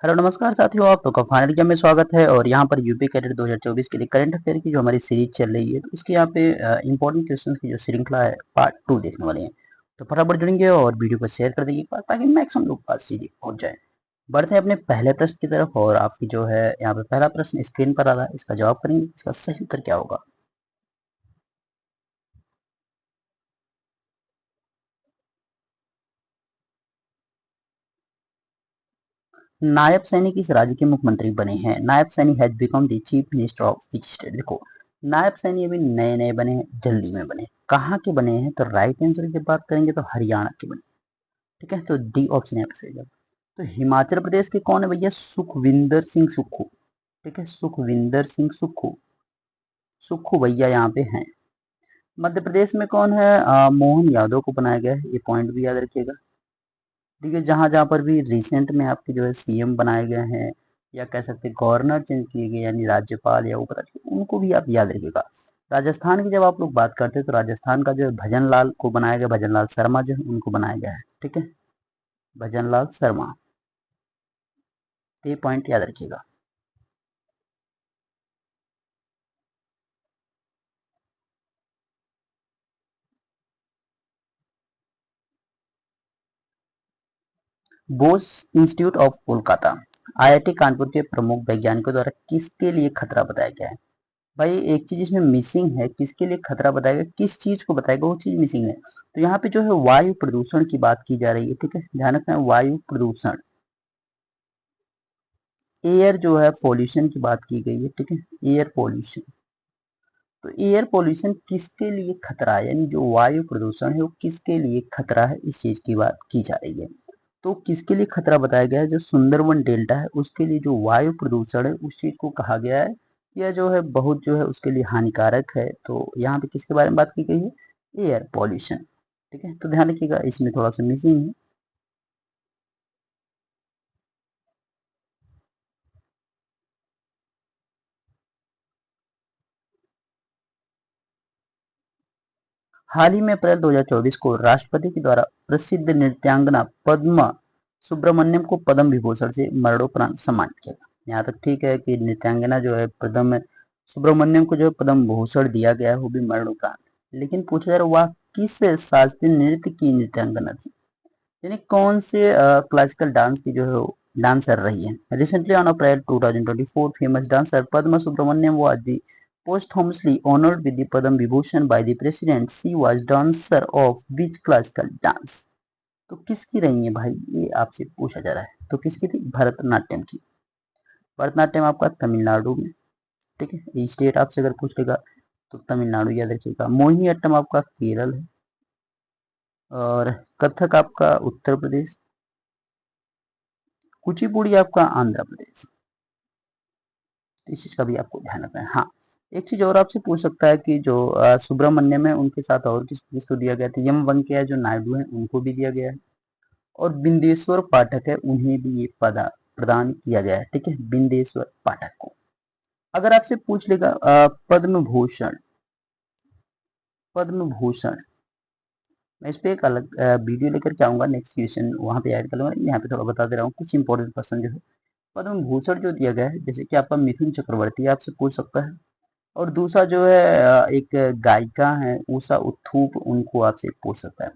Hello नमस्कार साथियों, आप लोग का फाइनल एग्जाम में स्वागत है। और यहाँ पर यूपी कैडेट 2024 के लिए करंट अफेयर की जो हमारी सीरीज चल रही है, तो इसके यहाँ पे इंपॉर्टेंट क्वेश्चंस की जो श्रृंखला है पार्ट 2 देखने वाले हैं। तो फटाफट जुड़ेंगे और वीडियो को शेयर कर दीजिए ताकि मैक्सिमम लोग पास चीजें पहुंच जाए। बढ़ते हैं अपने पहले प्रश्न की तरफ और आपकी जो है यहाँ पे पहला प्रश्न स्क्रीन पर आ रहा है, इसका जवाब करेंगे। इसका सही उत्तर क्या होगा? नायब सैनी किस राज्य के मुख्यमंत्री बने हैं? Nayab Saini has become the chief minister of which state? देखो, नायब सैनी अभी नए नए बने हैं, जल्दी में बने। कहाँ के बने हैं? तो राइट आंसर की बात करेंगे तो हरियाणा के बने। ठीक है, तो डी ऑप्शन यहाँ पे सही है। तो हिमाचल प्रदेश के कौन है भैया? सुखविंदर सिंह सुक्खू। ठीक है, सुखविंदर सिंह सुक्खू। सुक्खू भैया यहाँ पे हैं। मध्य प्रदेश में कौन है? मोहन यादव को बनाया गया है, ये पॉइंट भी याद रखिएगा। देखिए, जहां जहां पर भी रिसेंट में आपके जो है सीएम बनाए गए हैं या कह सकते हैं गवर्नर चेंज किए गए, यानी राज्यपाल या उपराज्यपाल, उनको भी आप याद रखिएगा। राजस्थान की जब आप लोग बात करते हैं तो राजस्थान का जो है भजन लाल को बनाया गया, भजन लाल शर्मा जो है उनको बनाया गया है। ठीक है, भजन लाल शर्मा। तो ये पॉइंट याद रखिएगा। Bose institute of Kolkata IIT Kanpur के प्रमुख वैज्ञानिकों द्वारा किसके लिए खतरा बताया गया है? भाई एक चीज इसमें मिसिंग है, किसके लिए खतरा बताएगा, किस चीज को बताएगा, वो चीज मिसिंग है। तो यहाँ पे जो है वायु प्रदूषण की बात की जा रही है। ठीक है, ध्यान रखना है, वायु प्रदूषण, एयर जो है पॉल्यूशन की बात की गई है। ठीक है, एयर पॉल्यूशन। तो एयर पॉल्यूशन किसके लिए खतरा है, यानी जो वायु प्रदूषण है वो किसके लिए खतरा है, इस चीज की बात की जा रही है। तो किसके लिए खतरा बताया गया है? जो सुंदरवन डेल्टा है उसके लिए जो वायु प्रदूषण है उस चीज को कहा गया है यह जो है बहुत जो है उसके लिए हानिकारक है। तो यहाँ पे किसके बारे में बात की गई है? Air pollution. ठीक है, तो ध्यान रखिएगा, इसमें थोड़ा सा मिसिंग है। हाल ही में अप्रैल 2024 को राष्ट्रपति के द्वारा प्रसिद्ध नृत्यांगना पद्मा सुब्रमण्यम को पद्म विभूषण से मरणोपरांत सम्मानित किया गया। यहाँ तक ठीक है कि नृत्यांगना जो है पद्म सुब्रमण्यम को जो है पद्म भूषण दिया गया है, वो भी मरणोपरांत। लेकिन पूछा जा रहा वह किस शास्त्रीय नृत्य की नृत्यांगना थी, यानी कौन से क्लासिकल डांस की जो है डांसर रही है? Recently on April 2024 famous dancer Padma Subrahmanyam was the posthumously honored with the Padma Vibhushan by the president. She was dancer of which classical dance? तो किसकी रही है भाई, ये आपसे पूछा जा रहा है। तो किसकी थी? भरतनाट्यम की। भरतनाट्यम आपका तमिलनाडु में। ठीक है, ये स्टेट आपसे अगर पूछ लेगा तो तमिलनाडु याद रखिएगा। मोहिनी अट्टम आपका केरल है। और कथक आपका उत्तर प्रदेश। कुचिपुड़ी आपका आंध्र प्रदेश। तो इस चीज का भी आपको ध्यान रखना है। हाँ, एक चीज और आपसे पूछ सकता है कि जो सुब्रमण्यम है उनके साथ और किस किसको दिया गया था? यम वेंकैया जो नायडू है उनको भी दिया गया है। और बिंदेश्वर पाठक है, उन्हें भी ये पद प्रदान किया गया है। ठीक है, बिंदेश्वर पाठक को। अगर आपसे पूछ लेगा पद्म भूषण, पद्म भूषण, मैं इस पे एक अलग वीडियो लेकर के आऊंगा, नेक्स्ट क्वेश्चन वहां पे ऐड करूंगा। यहाँ पे थोड़ा बता दे रहा हूँ कुछ इंपॉर्टेंट पर्सन जो है पद्म भूषण जो दिया गया है, जैसे कि आपका मिथुन चक्रवर्ती आपसे पूछ सकता है। और दूसरा जो है एक गायिका है उषा उत्थुप, उनको आपसे पूछ सकता है।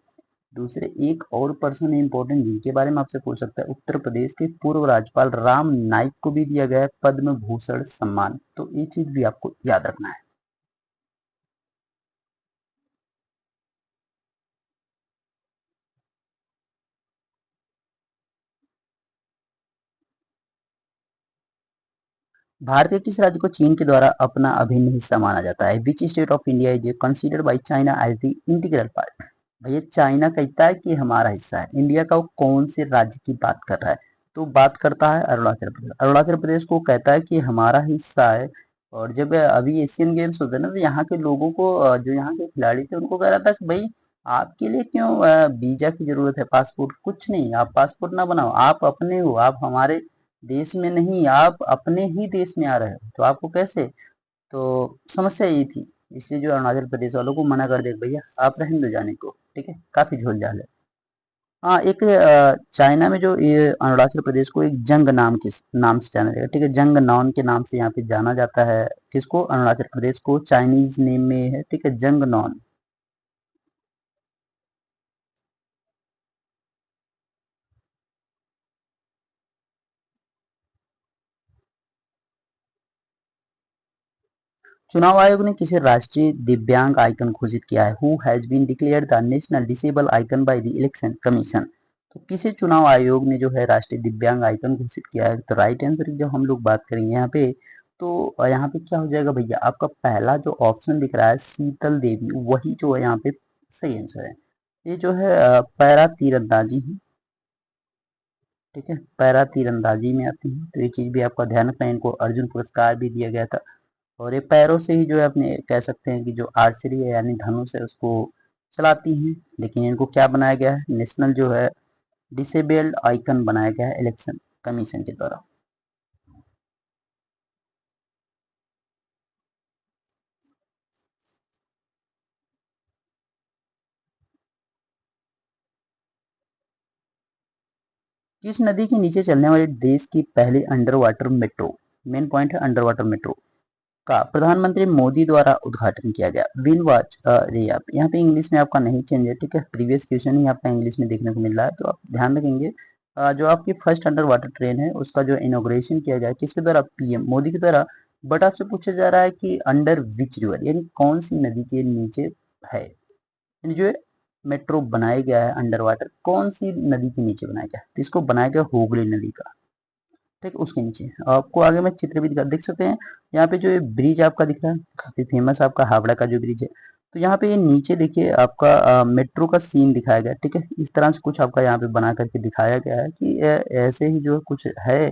दूसरे एक और पर्सन इंपॉर्टेंट जिनके बारे में आपसे पूछ सकता है, उत्तर प्रदेश के पूर्व राज्यपाल राम नाईक को भी दिया गया है पद्म भूषण सम्मान। तो ये चीज भी आपको याद रखना है। भारत के किस राज्य को चीन के द्वारा अपना अभिन्न हिस्सा माना जाता है? Which state of India is considered by China as the integral part? भैया चाइना कहता है कि हमारा हिस्सा है, इंडिया का वो कौन से राज्य की बात कर रहा है? तो बात करता है अरुणाचल प्रदेश। अरुणाचल प्रदेश को कहता है कि हमारा हिस्सा है। और जब अभी एशियन गेम्स होते हैं ना, तो यहाँ के लोगों को जो यहाँ के खिलाड़ी थे उनको कह रहा था कि भाई आपके लिए क्यों वीजा की जरूरत है, पासपोर्ट कुछ नहीं, आप पासपोर्ट ना बनाओ, आप अपने हो, आप हमारे देश में नहीं, आप अपने ही देश में आ रहे हो, तो आपको कैसे? तो समस्या यही थी। इसलिए जो अरुणाचल प्रदेश वालों को मना कर दे भैया आप रहने दो जाने को। ठीक है, काफी झोल झाल है। हाँ, एक चाइना में जो ये अरुणाचल प्रदेश को एक जंग नाम के नाम से जाना जाएगा, ठीक है, जंग नॉन के नाम से यहाँ पे जाना जाता है। किसको? अरुणाचल प्रदेश को चाइनीज नेम में है, ठीक है, जंग नॉन। चुनाव आयोग ने किसे राष्ट्रीय दिव्यांग आइकन घोषित किया है? Who has been declared the national disable icon by the election commission? तो किसे चुनाव आयोग ने जो है राष्ट्रीय दिव्यांग आइकन घोषित किया है? तो राइट आंसर की जब हम लोग बात करेंगे यहाँ पे, तो यहाँ पे क्या हो जाएगा भैया, आपका पहला जो ऑप्शन दिख रहा है शीतल देवी, वही जो है यहाँ पे सही आंसर है। ये जो है पैरा तीरंदाजी है, ठीक है, पैरा तीरंदाजी में आती है, तो ये चीज भी आपका ध्यान रखना है। इनको अर्जुन पुरस्कार भी दिया गया था। और ये पैरों से ही जो है अपने कह सकते हैं कि जो आर्चरी है यानी धनुष है उसको चलाती हैं। लेकिन इनको क्या बनाया गया है? नेशनल जो है डिसेबल्ड आइकन बनाया गया है इलेक्शन कमीशन के द्वारा। किस नदी के नीचे चलने वाली देश की पहली under water metro, main point है अंडर वाटर मेट्रो, का प्रधानमंत्री मोदी द्वारा उद्घाटन किया गया? विन वाच अरे आप यहाँ पे इंग्लिश में आपका नहीं चेंज है, ठीक है, प्रीवियस क्वेश्चन ही आपका इंग्लिश में देखने को मिल रहा है, तो आप ध्यान रखेंगे। जो आपकी फर्स्ट अंडर वाटर ट्रेन है उसका जो इनोग्रेशन किया गया है किसके द्वारा? पीएम मोदी के द्वारा। बट आपसे पूछा जा रहा है कि अंडर विच रिवर, यानी कौन सी नदी के नीचे है, यानी जो मेट्रो बनाया गया है अंडर वाटर, कौन सी नदी के नीचे बनाया गया है? तो इसको बनाया गया हुगली नदी का, ठीक, उसके नीचे। आपको आगे मैं चित्र भी दिखा देख सकते हैं। यहाँ पे जो ये ब्रिज आपका दिख रहा है काफी फेमस आपका हावड़ा का जो ब्रिज है, तो यहाँ पे ये नीचे देखिए आपका मेट्रो का सीन दिखाया गया है, ठीक है, इस तरह से कुछ आपका यहाँ पे बना करके दिखाया गया है कि ऐसे ही जो कुछ है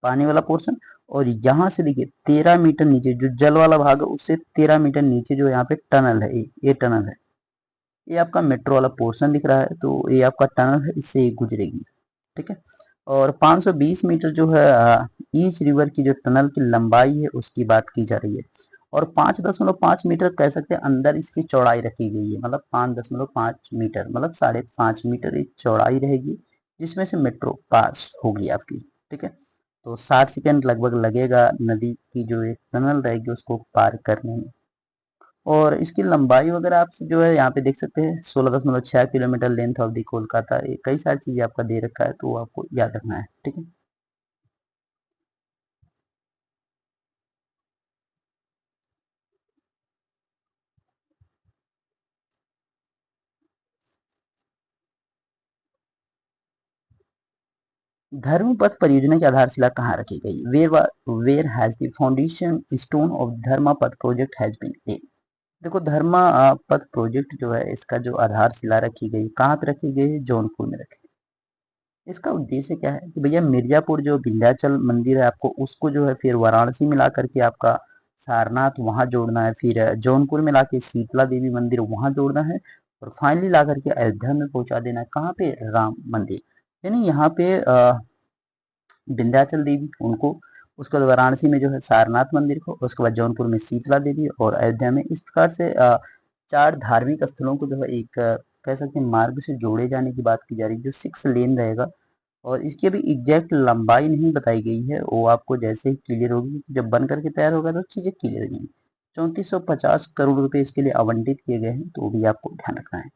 पानी वाला पोर्शन। और यहाँ से देखिए 13 मीटर नीचे जो जल वाला भाग है उससे 13 मीटर नीचे जो यहाँ पे टनल है, ये टनल है, ये आपका मेट्रो वाला पोर्शन दिख रहा है, तो ये आपका टनल है, इससे ये गुजरेगी, ठीक है। और 520 मीटर जो है ईच रिवर की जो टनल की लंबाई है उसकी बात की जा रही है। और 5.5 मीटर कह सकते हैं अंदर इसकी चौड़ाई रखी गई है, मतलब 5.5 मीटर, मतलब 5.5 मीटर एक चौड़ाई रहेगी, जिसमें से मेट्रो पास होगी आपकी, ठीक है। तो 60 सेकेंड लगभग लगेगा नदी की जो एक टनल रहेगी उसको पार करने में। और इसकी लंबाई वगैरह आप जो है यहाँ पे देख सकते हैं 16.6 kilometre length of the Kolkata, ये कई सारी चीजें आपका दे रखा है तो वो आपको याद रखना है, ठीक है। धर्मपथ परियोजना की आधारशिला कहाँ रखी गई? Where has the foundation stone of Dharmapath project has been laid? देखो धर्मपथ प्रोजेक्ट जो है इसका जो आधारशिला रखी गई कहाँ पे रखी गई है? जौनपुर में रखी गई। इसका उद्देश्य क्या है कि भैया मिर्जापुर जो विंध्याचल मंदिर है आपको उसको जो है फिर वाराणसी में ला करके आपका सारनाथ वहां जोड़ना है, फिर जौनपुर में लाके शीतला देवी मंदिर वहां जोड़ना है, और फाइनली ला करके अयोध्या में पहुंचा देना है, कहाँ पे? राम मंदिर। यानी यहाँ पे विंध्याचल देवी उनको, उसके बाद वाराणसी में जो है सारनाथ मंदिर को, उसके बाद जौनपुर में शीतला देवी, और अयोध्या में, इस प्रकार से चार धार्मिक स्थलों को जो है एक कह सकते हैं मार्ग से जोड़े जाने की बात की जा रही है जो 6 लेन रहेगा। और इसकी अभी एग्जैक्ट लंबाई नहीं बताई गई है, वो आपको जैसे ही क्लियर होगी, जब बन करके तैयार होगा तो चीजें क्लियर हो जाएंगी। 3450 करोड़ रुपए इसके लिए आवंटित किए गए हैं, तो वो भी आपको ध्यान रखना है।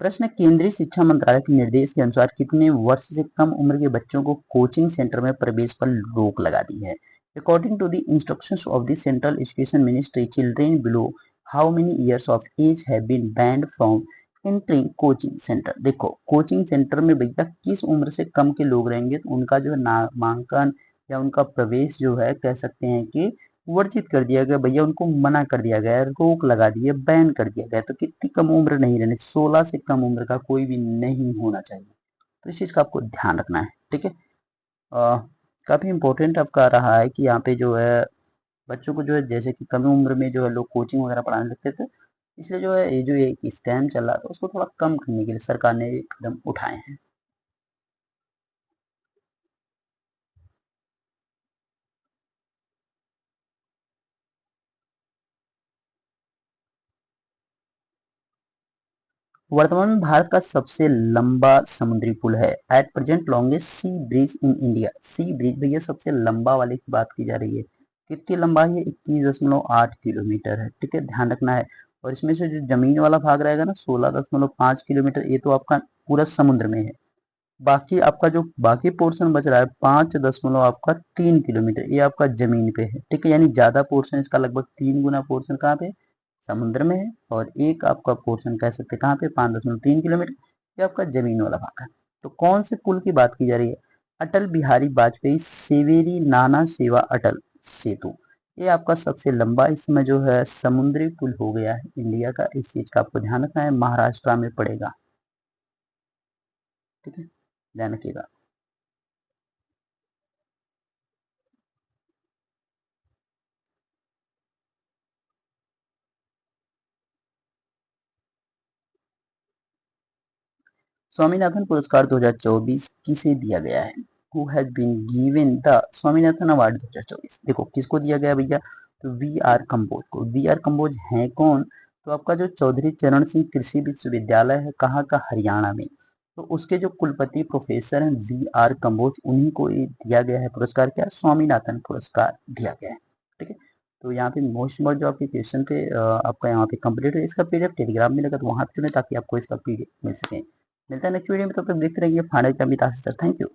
प्रश्न: केंद्रीय शिक्षा मंत्रालय के निर्देश के अनुसार कितने वर्ष से कम उम्र के बच्चों को कोचिंग सेंटर में प्रवेश पर रोक लगा दी है? According to the instructions of the central education ministry, children below how many years of age have been banned from entering coaching centre? देखो कोचिंग सेंटर में भैया किस उम्र से कम के लोग रहेंगे तो उनका जो है नामांकन या उनका प्रवेश जो है कह सकते हैं कि वर्जित कर दिया गया भैया, उनको मना कर दिया गया है, रोक लगा दी है, बैन कर दिया गया है। तो कितनी कम उम्र नहीं रहनी, 16 से कम उम्र का कोई भी नहीं होना चाहिए, तो इस चीज का आपको ध्यान रखना है, ठीक है। अ, काफी इंपॉर्टेंट आपका रहा है कि यहाँ पे जो है बच्चों को जो है जैसे कि कम उम्र में जो है लोग कोचिंग वगैरह पढ़ाने लगते थे, इसलिए जो है ये जो एक स्कैम चल रहा था उसको थोड़ा कम करने के लिए सरकार ने ये कदम उठाए हैं। वर्तमान में भारत का सबसे लंबा समुद्री पुल है। At present longest sea bridge in India. Sea bridge भैया सबसे लंबा वाले की बात की जा रही है। कितनी लंबाई है? 21.8 किलोमीटर है। ठीक है, ध्यान रखना है। और इसमें से जो जमीन वाला भाग रहेगा ना 16.5 किलोमीटर, ये तो आपका पूरा समुद्र में है। बाकी आपका जो बाकी पोर्शन बच रहा है 5.3 किलोमीटर, ये आपका जमीन पे है। ठीक है, यानी ज्यादा पोर्शन इसका लगभग 3 गुना पोर्शन कहाँ पे? समुद्र में है। और एक आपका पोर्शन कह सकते हैं कहाँ पे? 5.3 किलोमीटर, ये आपका जमीन वाला भाग है। तो कौन से पुल की बात की जा रही है? अटल बिहारी वाजपेयी सेवेरी नाना सेवा अटल सेतु। ये आपका सबसे लंबा इस समय जो है समुद्री पुल हो गया है इंडिया का। इस चीज का आपको ध्यान रखना है, महाराष्ट्र में पड़ेगा। ठीक है, ध्यान रखिएगा। स्वामीनाथन पुरस्कार 2024 किसे दिया गया है? Who has been given the Swaminathan award 2024? देखो किसको दिया गया भैया, तो वी आर कंबोज को। वी आर कंबोज है कौन? तो आपका जो चौधरी चरण सिंह कृषि विश्वविद्यालय है, कहाँ का? हरियाणा में। तो उसके जो कुलपति प्रोफेसर हैं वी आर कंबोज, उन्हीं को ये दिया गया है पुरस्कार। क्या? स्वामीनाथन पुरस्कार दिया गया है। ठीक है, तो यहाँ पे मोस्ट नंबर जो आपके क्वेश्चन थे आपका यहाँ पे कंप्लीट है। इसका पीडीएफ टेलीग्राम में लगा, तो वहां पे चुने ताकि आपको इसका पीडीएफ मिल सके। मिलता है नेक्स्ट वीडियो में, तब तक देखते रहिए फाइनल का भी। Thank you.